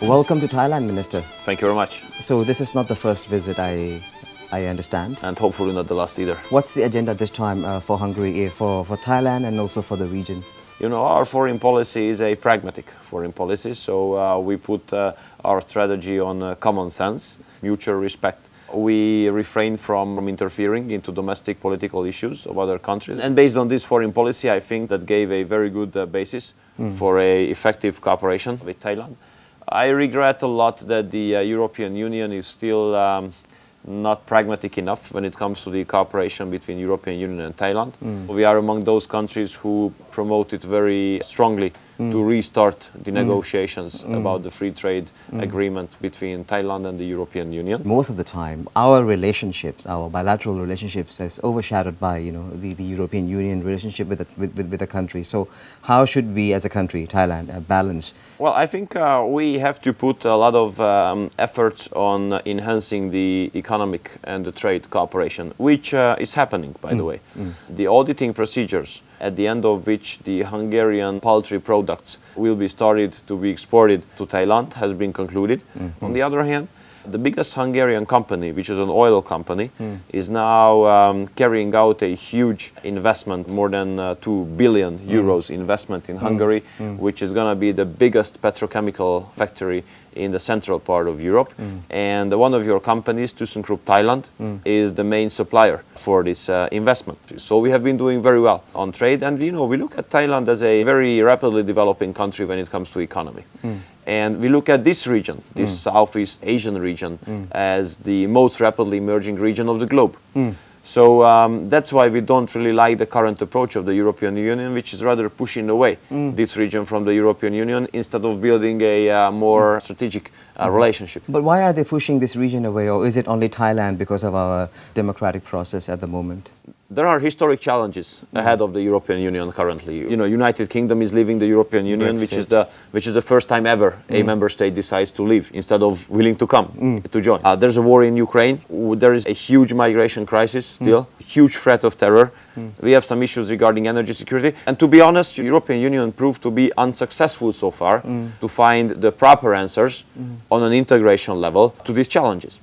Welcome to Thailand, Minister. Thank you very much. So this is not the first visit, I understand. And hopefully not the last either. What's the agenda this time for Hungary, for Thailand and also for the region? You know, our foreign policy is a pragmatic foreign policy, so we put our strategy on common sense, mutual respect. We refrain from interfering into domestic political issues of other countries. And based on this foreign policy, I think that gave a very good basis for an effective cooperation with Thailand. I regret a lot that the European Union is still not pragmatic enough when it comes to the cooperation between European Union and Thailand. We are among those countries who promoted very strongly to restart the negotiations about the free trade agreement between Thailand and the European Union. Most of the time, our relationships, our bilateral relationships, is overshadowed by the European Union relationship with the country. So, how should we, as a country, Thailand, balance? Well, I think we have to put a lot of efforts on enhancing the economic and the trade cooperation, which is happening, by the way. The auditing procedures, at the end of which the Hungarian poultry products will be started to be exported to Thailand, has been concluded. On the other hand, the biggest Hungarian company, which is an oil company, is now carrying out a huge investment, more than 2 billion euros investment in Hungary, which is going to be the biggest petrochemical factory in the central part of Europe. And one of your companies, ThyssenKrupp Thailand, is the main supplier for this investment. So we have been doing very well on trade. And we look at Thailand as a very rapidly developing country when it comes to economy. And we look at this region, this Southeast Asian region, as the most rapidly emerging region of the globe. So that's why we don't really like the current approach of the European Union, which is rather pushing away this region from the European Union instead of building a more strategic relationship. But why are they pushing this region away, or is it only Thailand because of our democratic process at the moment? There are historic challenges ahead of the European Union currently. United Kingdom is leaving the European Union, which is the first time ever a member state decides to leave instead of willing to come to join. There's a war in Ukraine. There is a huge migration crisis still, huge threat of terror. We have some issues regarding energy security. And to be honest, the European Union proved to be unsuccessful so far to find the proper answers on an integration level to these challenges.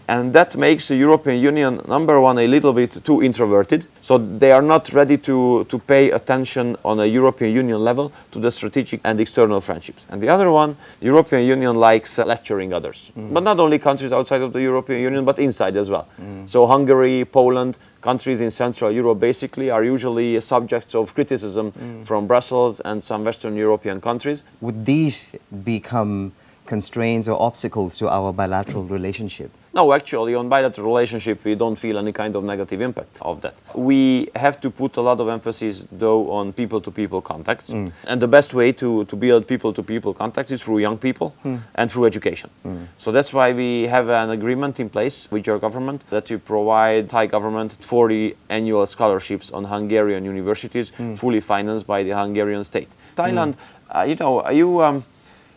And that makes the European Union, number one, a little bit too introverted. So they are not ready to pay attention on a European Union level to the strategic and external friendships. And the other one, the European Union likes lecturing others. But not only countries outside of the European Union, but inside as well. So Hungary, Poland, countries in Central Europe basically are usually subjects of criticism from Brussels and some Western European countries. Would these become constraints or obstacles to our bilateral relationship? No, actually, on bilateral relationship, we don't feel any kind of negative impact of that. We have to put a lot of emphasis, though, on people-to-people contacts. And the best way to build people-to-people contacts is through young people and through education. So that's why we have an agreement in place with your government that we provide Thai government 40 annual scholarships on Hungarian universities, fully financed by the Hungarian state. Thailand,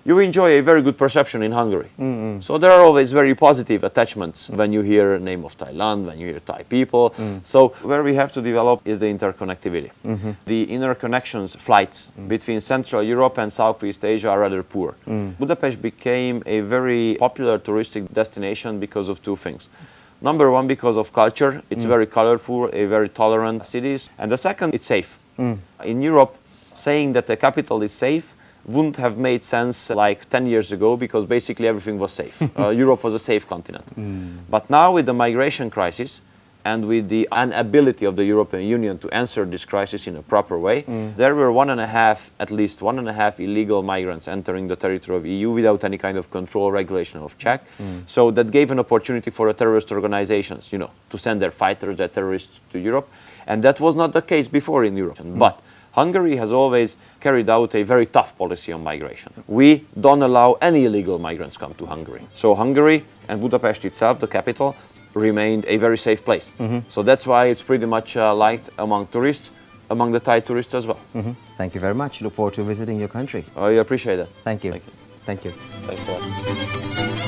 you enjoy a very good perception in Hungary. So there are always very positive attachments when you hear the name of Thailand, when you hear Thai people. So where we have to develop is the interconnectivity. The interconnections flights between Central Europe and Southeast Asia are rather poor. Budapest became a very popular touristic destination because of two things. Number one, because of culture. It's very colorful, a very tolerant city. And the second, it's safe. In Europe, saying that the capital is safe wouldn't have made sense like 10 years ago, because basically everything was safe. Europe was a safe continent. But now with the migration crisis and with the inability of the European Union to answer this crisis in a proper way, there were at least one and a half illegal migrants entering the territory of EU without any kind of control, regulation of check. So that gave an opportunity for the terrorist organizations, to send their fighters, their terrorists to Europe. And that was not the case before in Europe. But Hungary has always carried out a very tough policy on migration. We don't allow any illegal migrants come to Hungary. So Hungary and Budapest itself, the capital, remained a very safe place. So that's why it's pretty much liked among tourists, among the Thai tourists as well. Thank you very much. Look forward to visiting your country. I appreciate that. Thank you. Thank you. Thank you. Thanks a lot.